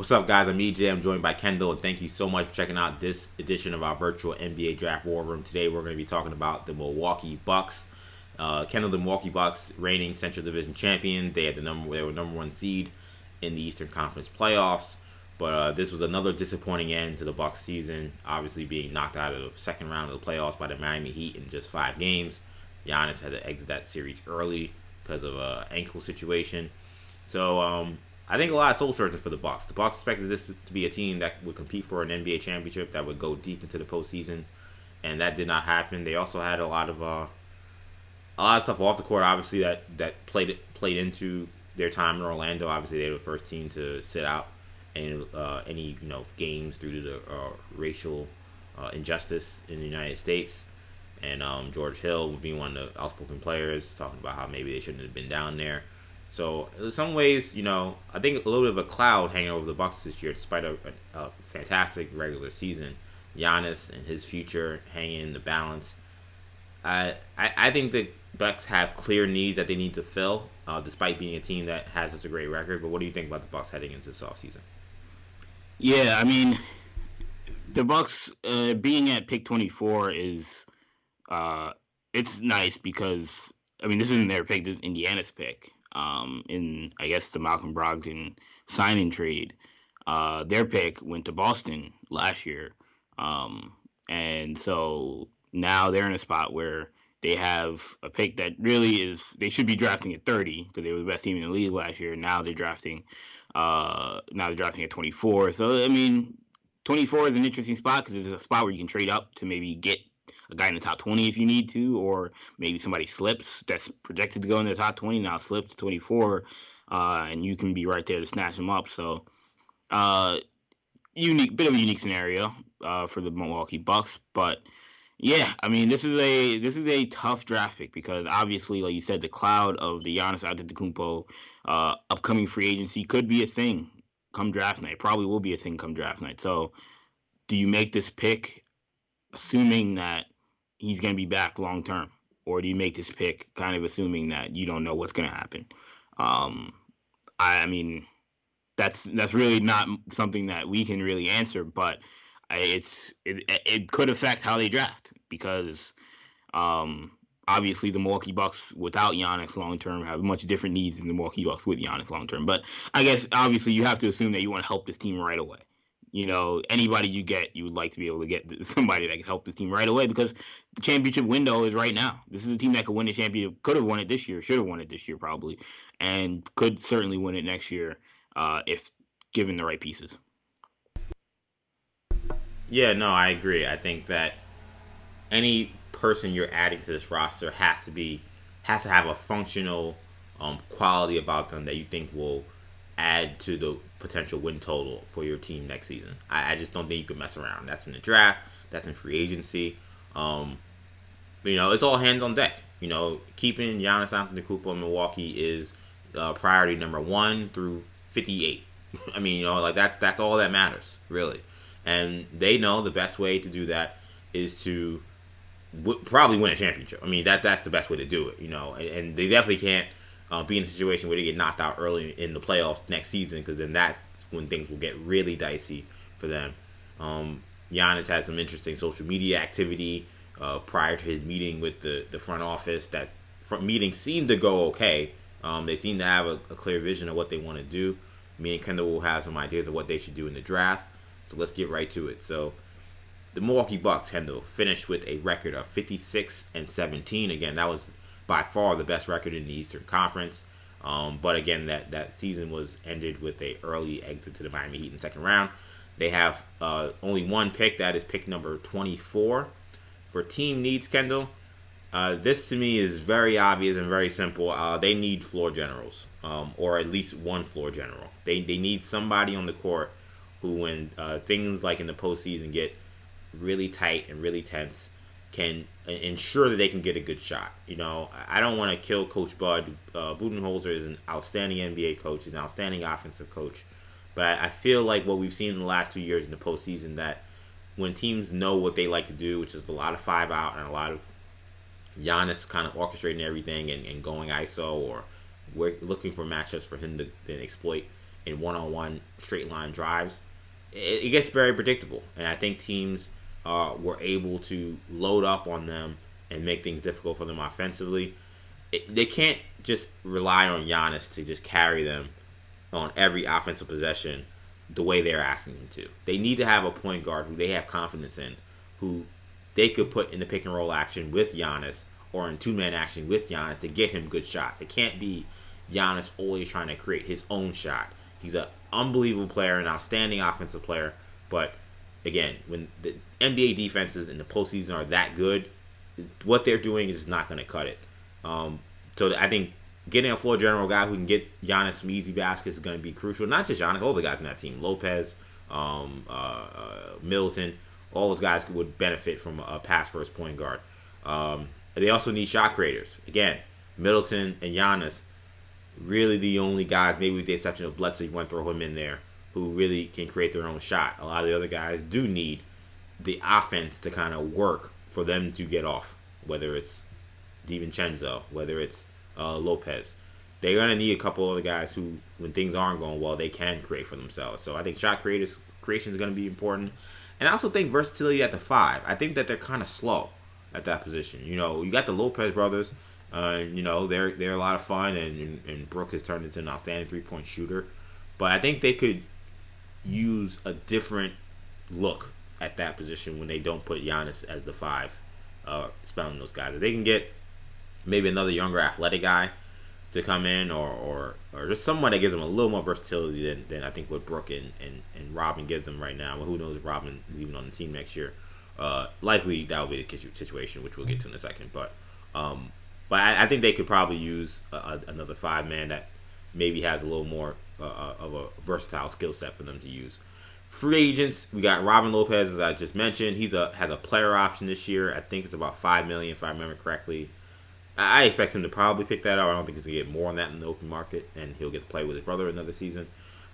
What's up, guys? I'm EJ. I'm joined by Kendall, and thank you so much for checking out this edition of our virtual NBA Draft War Room. Today, we're going to be talking about the Milwaukee Bucks. Kendall, the Milwaukee Bucks, reigning Central Division champion. They were number one seed in the Eastern Conference playoffs. But this was another disappointing end to the Bucks season. Obviously, being knocked out of the second round of the playoffs by the Miami Heat in just 5 games. Giannis had to exit that series early because of an ankle situation. So, I think a lot of soul searching for the Bucks. The Bucks expected this to be a team that would compete for an NBA championship, that would go deep into the postseason, and that did not happen. They also had a lot of stuff off the court, obviously that played into their time in Orlando. Obviously, they were the first team to sit out any games due to the racial injustice in the United States. And George Hill being one of the outspoken players, talking about how maybe they shouldn't have been down there. So in some ways, I think a little bit of a cloud hanging over the Bucks this year, despite a fantastic regular season. Giannis and his future hanging in the balance. I think the Bucks have clear needs that they need to fill, despite being a team that has such a great record. But what do you think about the Bucks heading into this offseason? Yeah, I mean, the Bucks being at pick 24 is it's nice because this isn't their pick, this is Indiana's pick. In I guess the Malcolm Brogdon signing trade, their pick went to Boston last year, and so now they're in a spot where they have a pick that really is they should be drafting at 30 because they were the best team in the league last year. Now they're drafting at 24. So 24 is an interesting spot because it's a spot where you can trade up to maybe get a guy in the top 20 if you need to, or maybe somebody slips that's projected to go in the top 20 now slips to 24, and you can be right there to snatch them up. So, bit of a unique scenario for the Milwaukee Bucks, but yeah, this is a tough draft pick because obviously, like you said, the cloud of the Giannis Antetokounmpo upcoming free agency could be a thing come draft night. Probably will be a thing come draft night. So, do you make this pick assuming that he's going to be back long term, or do you make this pick kind of assuming that you don't know what's going to happen? That's really not something that we can really answer, but it could affect how they draft because obviously the Milwaukee Bucks without Giannis long term have much different needs than the Milwaukee Bucks with Giannis long term. But I guess obviously you have to assume that you want to help this team right away. Anybody you get, you would like to be able to get somebody that can help this team right away because the championship window is right now. This is a team that could win the championship, could have won it this year, should have won it this year probably, and could certainly win it next year if given the right pieces. Yeah, no, I agree. I think that any person you're adding to this roster has to have a functional quality about them that you think will add to the potential win total for your team next season. I just don't think you can mess around. That's in the draft. That's in free agency. It's all hands on deck. Keeping Giannis Antetokounmpo in Milwaukee is priority number 1 through 58. That's all that matters, really. And they know the best way to do that is to probably win a championship. That's the best way to do it. And they definitely can't be in a situation where they get knocked out early in the playoffs next season, because then that's when things will get really dicey for them. Giannis had some interesting social media activity prior to his meeting with the front office. That front meeting seemed to go okay. They seem to have a clear vision of what they want to do. Me and Kendall will have some ideas of what they should do in the draft. So let's get right to it. So the Milwaukee Bucks, Kendall, finished with a record of 56-17. Again, that was by far the best record in the Eastern Conference. But again, that season was ended with a early exit to the Miami Heat in the second round. They have only one pick. That is pick number 24. For team needs, Kendall, this to me is very obvious and very simple. They need floor generals, or at least one floor general. They need somebody on the court who, when things like in the postseason get really tight and really tense, can ensure that they can get a good shot. I don't want to kill Coach Bud. Budenholzer is an outstanding NBA coach. He's an outstanding offensive coach. But I feel like what we've seen in the last 2 years in the postseason, that when teams know what they like to do, which is a lot of 5-out and a lot of Giannis kind of orchestrating everything and going ISO, or we're looking for matchups for him to exploit in one-on-one straight line drives, it gets very predictable. And I think teams were able to load up on them and make things difficult for them offensively. They can't just rely on Giannis to just carry them on every offensive possession the way they're asking them to. They need to have a point guard who they have confidence in, who they could put in the pick and roll action with Giannis or in two-man action with Giannis to get him good shots. It can't be Giannis always trying to create his own shot. He's an unbelievable player, an outstanding offensive player, but again, when the NBA defenses in the postseason are that good, what they're doing is not going to cut it. So I think getting a floor general guy who can get Giannis some easy baskets is going to be crucial. Not just Giannis, all the guys in that team. Lopez, Middleton, all those guys would benefit from a pass-first point guard. They also need shot creators. Again, Middleton and Giannis, really the only guys, maybe with the exception of Bledsoe, you want to throw him in there, who really can create their own shot. A lot of the other guys do need the offense to kind of work for them to get off, whether it's DiVincenzo, whether it's Lopez. They're going to need a couple other guys who, when things aren't going well, they can create for themselves. So I think shot creation is going to be important. And I also think versatility at the 5. I think that they're kind of slow at that position. You know, you got the Lopez brothers. You know, they're a lot of fun, and Brooke has turned into an outstanding 3-point shooter. But I think they could use a different look at that position when they don't put Giannis as the 5, spelling those guys. If they can get maybe another younger athletic guy to come in, or just someone that gives them a little more versatility than I think what Brooke and Robin gives them right now. Well, who knows if Robin is even on the team next year. Likely that will be the situation, which we'll get to in a second. But I think they could probably use another 5-man that maybe has a little more of a versatile skill set for them to use. Free agents, we got Robin Lopez, as I just mentioned. Has a player option this year. I think it's about $5 million, if I remember correctly. I expect him to probably pick that up. I don't think he's going to get more on that in the open market, and he'll get to play with his brother another season.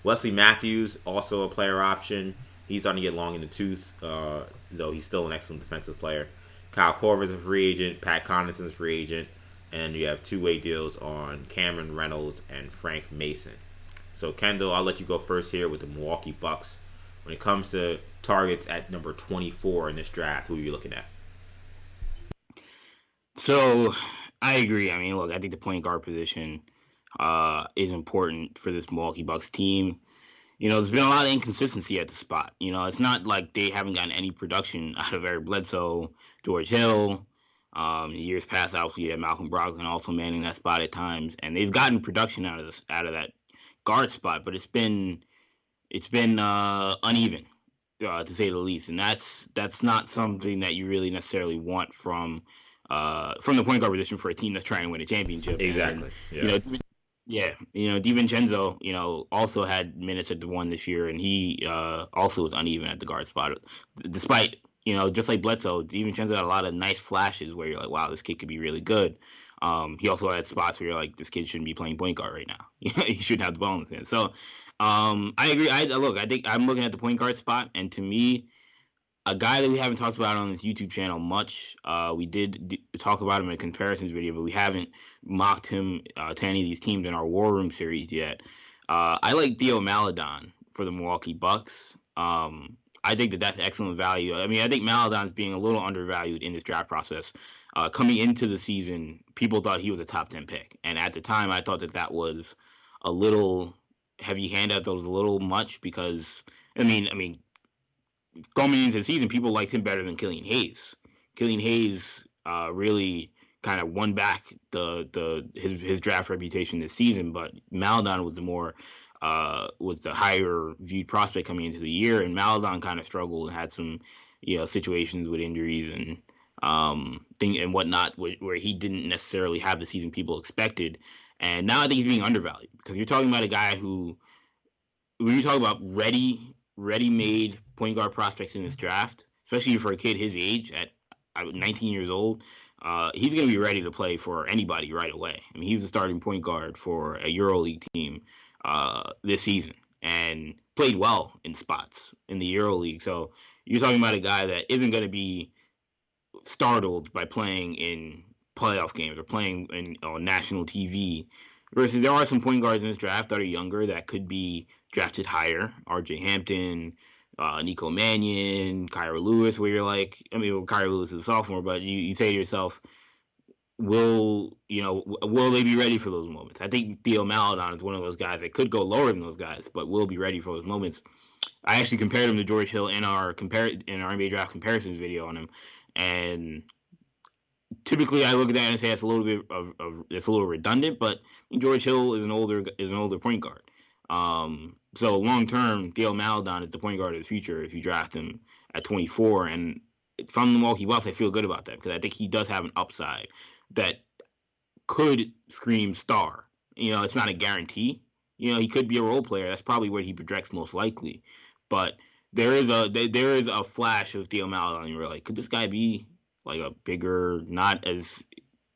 Wesley Matthews, also a player option. He's starting to get long in the tooth, though he's still an excellent defensive player. Kyle Korver's a free agent. Pat Connaughton's a free agent. And you have 2-way deals on Cameron Reynolds and Frank Mason. So, Kendall, I'll let you go first here with the Milwaukee Bucks. When it comes to targets at number 24 in this draft, who are you looking at? So, I agree. I mean, look, I think the point guard position is important for this Milwaukee Bucks team. You know, there's been a lot of inconsistency at the spot. You know, it's not like they haven't gotten any production out of Eric Bledsoe, George Hill. In years past, obviously, you had Malcolm Brogdon also manning that spot at times, and they've gotten production out of that guard spot, but it's been uneven, to say the least, and that's not something that you really necessarily want from the point guard position for a team that's trying to win a championship. Exactly. And, DiVincenzo, also had minutes at the 1 this year, and he also was uneven at the guard spot, despite. Just like Bledsoe, DiVincenzo had a lot of nice flashes where you're like, wow, this kid could be really good. He also had spots where you're like, this kid shouldn't be playing point guard right now. He shouldn't have the ball in his hand. So I agree. I think I'm looking at the point guard spot, and to me, a guy that we haven't talked about on this YouTube channel much. We did talk about him in a comparisons video, but we haven't mocked him to any of these teams in our War Room series yet. I like Theo Maledon for the Milwaukee Bucks. I think that's excellent value. I mean, I think Maledon's being a little undervalued in this draft process. Coming into the season, people thought he was a top 10 pick. And at the time, I thought that was a little heavy-handed. That was a little much because, I mean, coming into the season, people liked him better than Killian Hayes. Killian Hayes really kind of won back his draft reputation this season, but Maledon was was the higher viewed prospect coming into the year, and Maledon kind of struggled and had some, situations with injuries and and whatnot where he didn't necessarily have the season people expected. And now I think he's being undervalued because you're talking about a guy who, when you talk about ready-made point guard prospects in this draft, especially for a kid his age at 19 years old, he's going to be ready to play for anybody right away. I mean, he was a starting point guard for a EuroLeague team this season and played well in spots in the EuroLeague. So you're talking about a guy that isn't going to be startled by playing in playoff games or playing on national TV Versus there are some point guards in this draft that are younger that could be drafted higher. R.J. Hampton, Nico Mannion, Kyra Lewis, where you're like, I mean, well, Kyra Lewis is a sophomore, but you say to yourself, will they be ready for those moments? I think Theo Maledon is one of those guys that could go lower than those guys, but will be ready for those moments. I actually compared him to George Hill in our NBA draft comparisons video on him, and typically I look at that and say it's a little bit of it's a little redundant, but George Hill is an older point guard. So long term, Theo Maledon is the point guard of the future if you draft him at 24. And from the Milwaukee Bucks, I feel good about that because I think he does have an upside that could scream star. It's not a guarantee. He could be a role player. That's probably where he projects most likely. But there is a flash of Theo Maledon, and you're like, could this guy be like a bigger, not as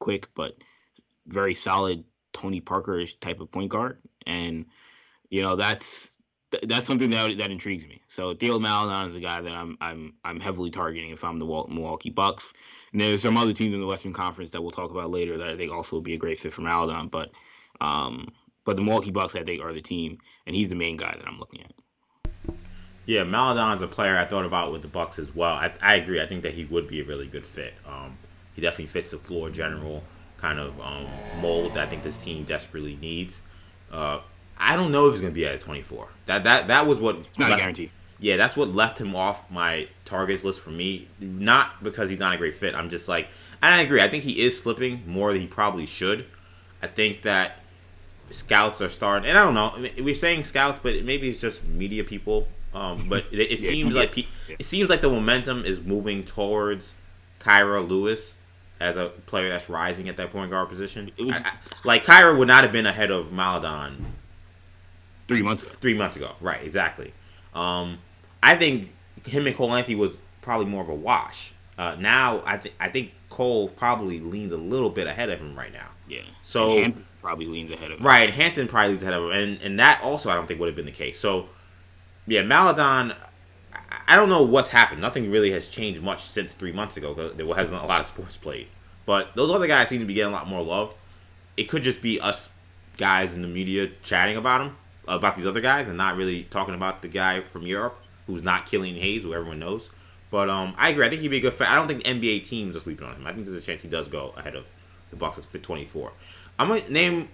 quick, but very solid Tony Parker-ish type of point guard? And that's something that intrigues me. So Theo Maledon is a guy that I'm heavily targeting if I'm the Milwaukee Bucks. And there's some other teams in the Western Conference that we'll talk about later that I think also would be a great fit for Maledon. But the Milwaukee Bucks, I think, are the team, and he's the main guy that I'm looking at. Yeah, Maledon's a player I thought about with the Bucks as well. I agree. I think that he would be a really good fit. He definitely fits the floor general kind of mold that I think this team desperately needs. I don't know if he's going to be at 24. That was what... It's not a guarantee. Yeah, that's what left him off my targets list for me. Not because he's not a great fit. I'm just like... And I agree. I think he is slipping more than he probably should. I think that scouts are starting... And I don't know. I mean, we're saying scouts, but maybe it's just media people. But it seems like it seems like the momentum is moving towards Kyra Lewis as a player that's rising at that point guard position. Like Kyra would not have been ahead of Maledon 3 months ago. 3 months ago, right? Exactly. I think him and Cole Anthony was probably more of a wash. Now I think Cole probably leans a little bit ahead of him right now. Yeah. So and Hampton probably leans ahead of him. Right, Hampton probably leans ahead of him, and that also I don't think would have been the case. So. Yeah, Maledon, I don't know what's happened. Nothing really has changed much since 3 months ago because there hasn't a lot of sports played. But those other guys seem to be getting a lot more love. It could just be us guys in the media chatting about these other guys, and not really talking about the guy from Europe who's not Killian Hayes, who everyone knows. But I agree. I think he'd be a good fit. I don't think NBA teams are sleeping on him. I think there's a chance he does go ahead of the Bucks at fit 24. I'm going to name...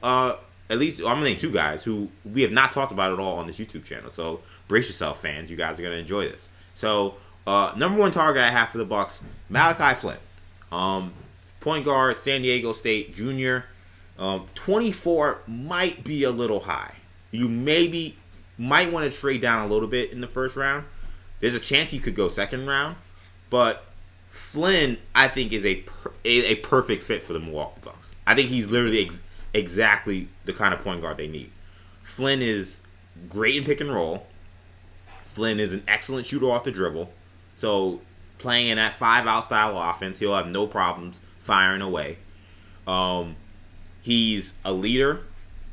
I'm going to name two guys who we have not talked about at all on this YouTube channel. So brace yourself, fans. You guys are going to enjoy this. So number one target I have for the Bucks, Malachi Flynn. Point guard, San Diego State junior. 24 might be a little high. You might want to trade down a little bit in the first round. There's a chance he could go second round. But Flynn, I think, is a perfect fit for the Milwaukee Bucks. I think he's literally exactly the kind of point guard they need. Flynn is great in pick and roll. Flynn is an excellent shooter off the dribble. So playing in that 5-out style offense, he'll have no problems firing away. He's a leader.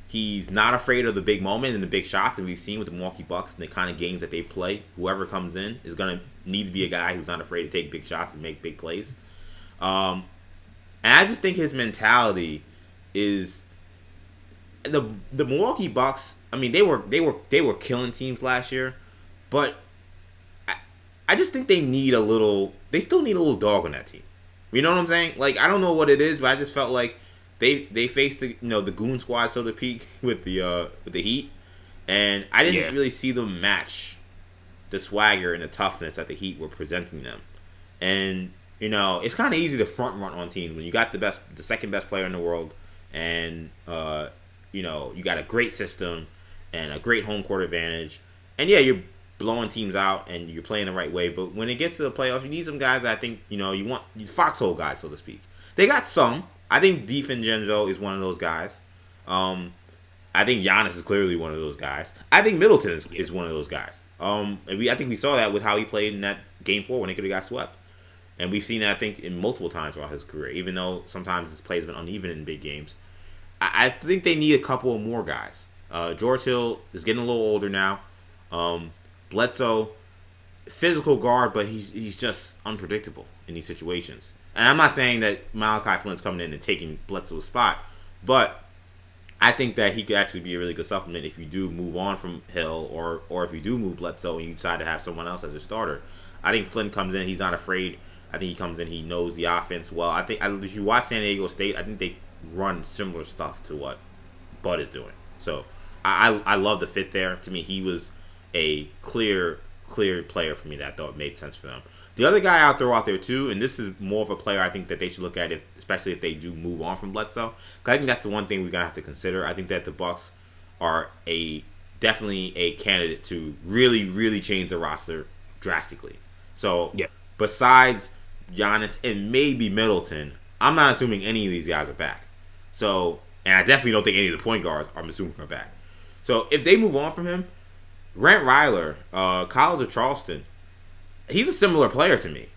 He's not afraid of the big moment and the big shots, and we've seen with the Milwaukee Bucks and the kind of games that they play. Whoever comes in is going to need to be a guy who's not afraid to take big shots and make big plays. And I just think his mentality is the Milwaukee Bucks. I mean, they were killing teams last year, but I just think they still need a little dog on that team. You know what I'm saying? Like, I don't know what it is, but I just felt like they faced the goon squad, so to speak, with the Heat, and I didn't really see them match the swagger and the toughness that the Heat were presenting them. And it's kind of easy to front run on teams when you got the second best player in the world, and you got a great system and a great home court advantage, and you're blowing teams out and you're playing the right way. But when it gets to the playoffs, you need some guys that I think you want foxhole guys, so to speak. They got some. I think DiVincenzo is one of those guys. I think Giannis is clearly one of those guys. I think Middleton is one of those guys. I think we saw that with how he played in that Game 4 when they could have got swept. And we've seen that, I think, in multiple times throughout his career, even though sometimes his play has been uneven in big games. I think they need a couple of more guys. George Hill is getting a little older now. Bledsoe, physical guard, but he's just unpredictable in these situations. And I'm not saying that Malachi Flynn's coming in and taking Bledsoe's spot, but I think that he could actually be a really good supplement if you do move on from Hill, or if you do move Bledsoe and you decide to have someone else as a starter. I think Flynn comes in. He's not afraid. I think he comes in. He knows the offense well. If you watch San Diego State, I think they run similar stuff to what Bud is doing. So I love the fit there. To me, he was a clear player for me that I thought made sense for them. The other guy I'll throw out there too, and this is more of a player I think that they should look at, especially if they do move on from Bledsoe. Because I think that's the one thing we're gonna have to consider. I think that the Bucks are definitely a candidate to really change the roster drastically. So yeah. Besides Giannis and maybe Middleton, I'm not assuming any of these guys are back. So, and I definitely don't think any of the point guards I'm assuming are back. So if they move on from him, Grant Ryler, College of Charleston, he's a similar player to me.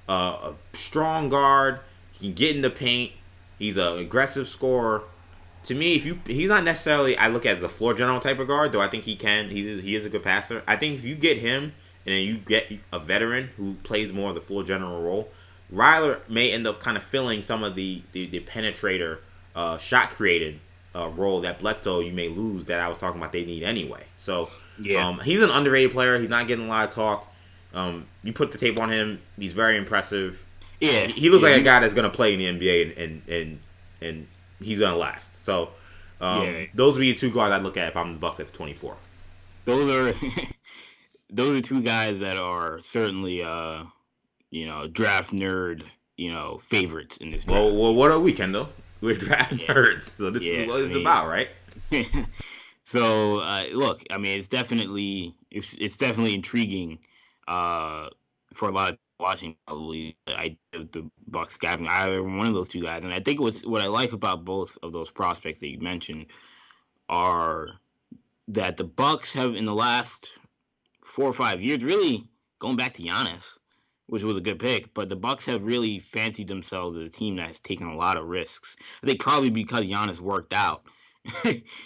A strong guard. He can get in the paint. He's an aggressive scorer. To me, he's not necessarily I look at as a floor general type of guard, though I think he can. He is a good passer. I think if you get him and then you get a veteran who plays more of the floor general role, Ryler may end up kind of filling some of the penetrator, shot created role that Bledsoe you may lose that I was talking about they need anyway. So he's an underrated player. He's not getting a lot of talk. You put the tape on him, he's very impressive. Yeah, he looks like a guy that's going to play in the NBA and he's going to last. So those would be the two guys I'd look at if I'm the Bucks at 24. Those are two guys that are certainly draft nerd favorites in this draft. Well, what are we, Kendall? We're draft nerds, so this is what it's about, right? So look, I mean, it's definitely intriguing for a lot of watching. Probably, the Bucks having either one of those two guys, and I think what I like about both of those prospects that you mentioned are that the Bucks have in the last 4 or 5 years, really going back to Giannis, which was a good pick, but the Bucks have really fancied themselves as a team that has taken a lot of risks. I think probably because Giannis worked out.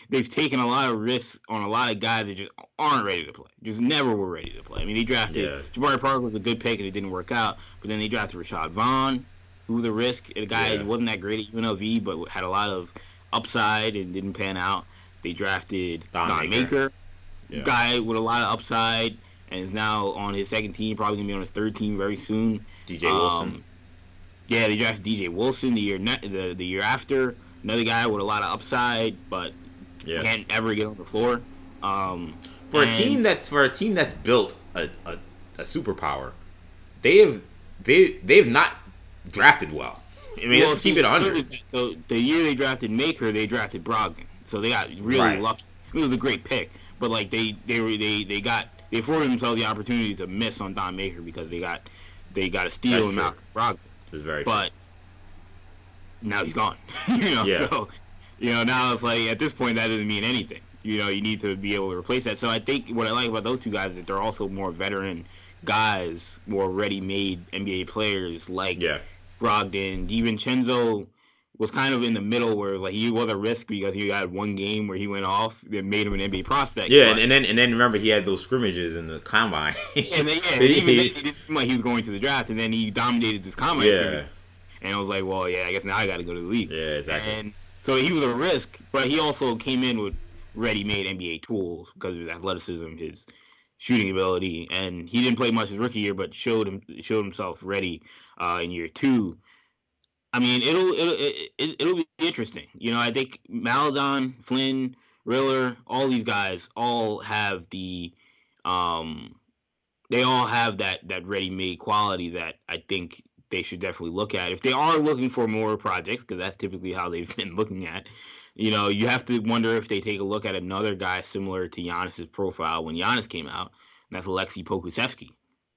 They've taken a lot of risks on a lot of guys that just aren't ready to play. Just never were ready to play. I mean, they drafted Jabari Parker was a good pick and it didn't work out, but then they drafted Rashad Vaughn, who was a risk. A guy who wasn't that great at UNLV, but had a lot of upside and didn't pan out. They drafted Don Maker. Guy with a lot of upside and is now on his second team, probably gonna be on his third team very soon. DJ Wilson. Yeah, they drafted DJ Wilson the year after. Another guy with a lot of upside, but can't ever get on the floor. For a team that's built a superpower, they've not drafted well. I mean, let's keep it 100. So the year they drafted Maker, they drafted Brogdon, so they got really lucky. It was a great pick. But like they afforded themselves the opportunity to miss on Don Maker because they got a steal and out Brogdon. It's very but now he's gone. So now it's like at this point that doesn't mean anything. You need to be able to replace that. So I think what I like about those two guys is that they're also more veteran guys, more ready-made NBA players like Brogdon. DiVincenzo was kind of in the middle where like he was a risk because he had one game where he went off that made him an NBA prospect. Yeah, and then remember he had those scrimmages in the combine. Even then he didn't seem like he was going to the draft, and then he dominated this combine. Yeah. And I was like, well, I guess now I got to go to the league. Yeah, exactly. And so he was a risk, but he also came in with ready-made NBA tools because of his athleticism, his shooting ability, and he didn't play much his rookie year, but showed himself ready in year two. I mean, it'll be interesting. I think Maladon, Flynn, Riller, all these guys all have they all have that ready-made quality that I think they should definitely look at. If they are looking for more projects, because that's typically how they've been looking at, you have to wonder if they take a look at another guy similar to Giannis's profile when Giannis came out, and that's Aleksej Pokusevski.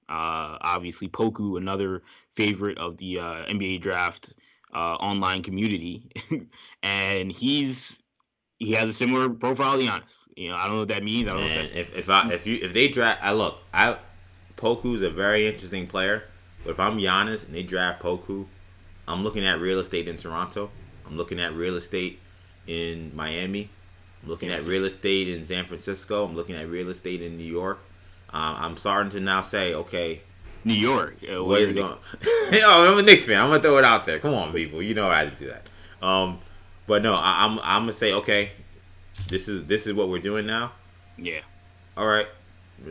Obviously, Poku, another favorite of the NBA draft online community, and he has a similar profile to Giannis. I don't know what that means. I don't know if they draft. Poku's a very interesting player, but if I'm Giannis and they draft Poku, I'm looking at real estate in Toronto. I'm looking at real estate in Miami. I'm looking at real estate in San Francisco. I'm looking at real estate in New York. I'm starting to now say, okay, New York. What is going? I'm a Knicks fan. I'm gonna throw it out there. Come on, people. You know I had to do that. But no, I'm gonna say okay. This is what we're doing now. Yeah. All right,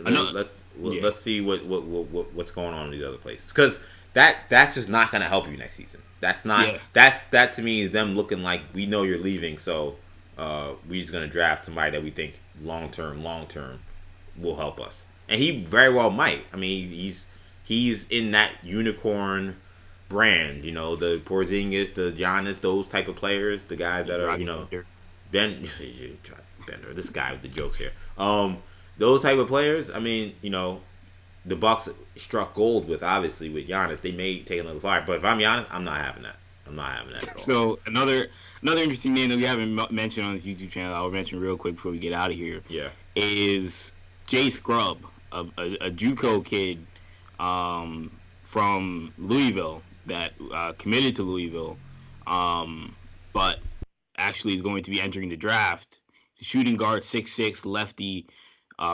I know. Yeah. let's see what's going on in these other places because that's just not gonna help you next season. That's not Yeah. that to me is them looking like we know you're leaving, so we're just gonna draft somebody that we think long term will help us, and he very well might. I mean, he's in that unicorn brand, the Porzingis, the Giannis, those type of players, the guys that are Ben Bender, this guy with the jokes here. Those type of players. I mean, the Bucks struck gold with obviously with Giannis. They may take another flyer, but if I'm Giannis, I'm not having that. I'm not having that at all. So another interesting name that we haven't mentioned on this YouTube channel, I'll mention real quick before we get out of here. Yeah, is Jay Scrubb, a JUCO kid from Louisville that committed to Louisville, but actually is going to be entering the draft. The shooting guard, 6'6", lefty.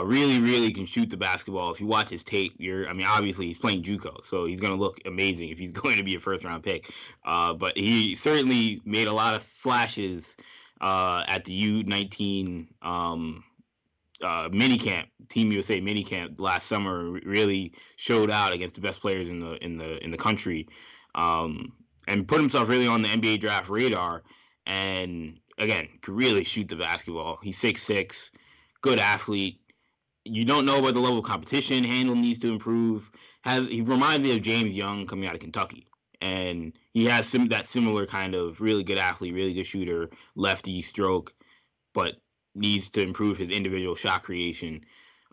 Really, really can shoot the basketball. If you watch his tape, obviously he's playing JUCO, so he's going to look amazing if he's going to be a first-round pick. But he certainly made a lot of flashes at the U19 minicamp, Team USA minicamp last summer. Really showed out against the best players in the country, and put himself really on the NBA draft radar. And again, could really shoot the basketball. He's 6'6", good athlete. You don't know about the level of competition. Handle needs to improve. He reminds me of James Young coming out of Kentucky, and he has that similar kind of really good athlete, really good shooter, lefty stroke, but needs to improve his individual shot creation.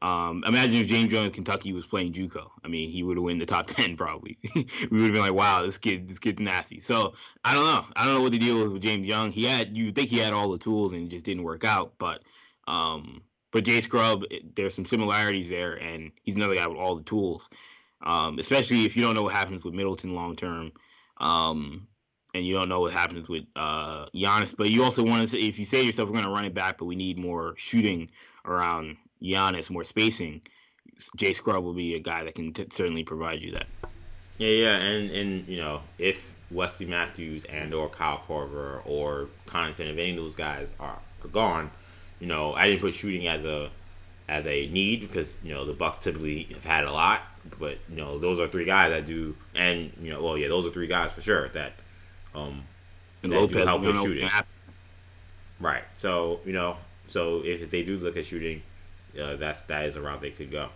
Imagine if James Young of Kentucky was playing JUCO. I mean, he would have won the top 10 probably. We would have been like, wow, this kid's nasty. So I don't know. I don't know what the deal was with James Young. You'd think he had all the tools and it just didn't work out. But Jay Scrubb, there's some similarities there, and he's another guy with all the tools. Especially if you don't know what happens with Middleton long term, and you don't know what happens with Giannis. But you also want to, if you say to yourself, we're going to run it back, but we need more shooting around Giannis, more spacing, Jay Scrubb will be a guy that can certainly provide you that. Yeah, and if Wesley Matthews and or Kyle Korver or Connaughton, if any of those guys are gone, I didn't put shooting as a need because the Bucks typically have had a lot, but those are three guys that do, and those are three guys for sure that and that Lopez, do help with shooting. Right. So so if they do look at shooting, that is a route they could go.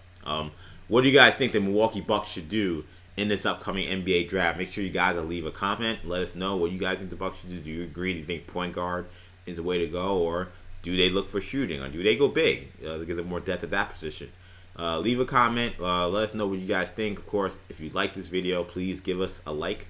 What do you guys think the Milwaukee Bucks should do in this upcoming NBA draft? Make sure you guys leave a comment. Let us know what you guys think the Bucks should do. Do you agree? Do you think point guard is the way to go, or do they look for shooting, or do they go big to get them more depth at that position? Leave a comment. Let us know what you guys think. Of course, if you like this video, please give us a like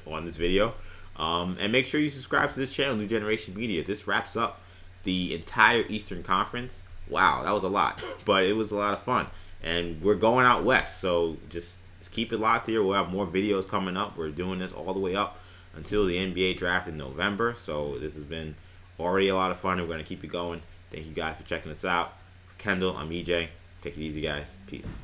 on this video. And make sure you subscribe to this channel, New Generation Media. This wraps up the entire Eastern Conference. Wow, that was a lot, but it was a lot of fun. And we're going out west, so just keep it locked here. We'll have more videos coming up. We're doing this all the way up until the NBA draft in November. So this has been already a lot of fun, and we're going to keep it going. Thank you guys for checking us out. For Kendall, I'm EJ. Take it easy, guys. Peace.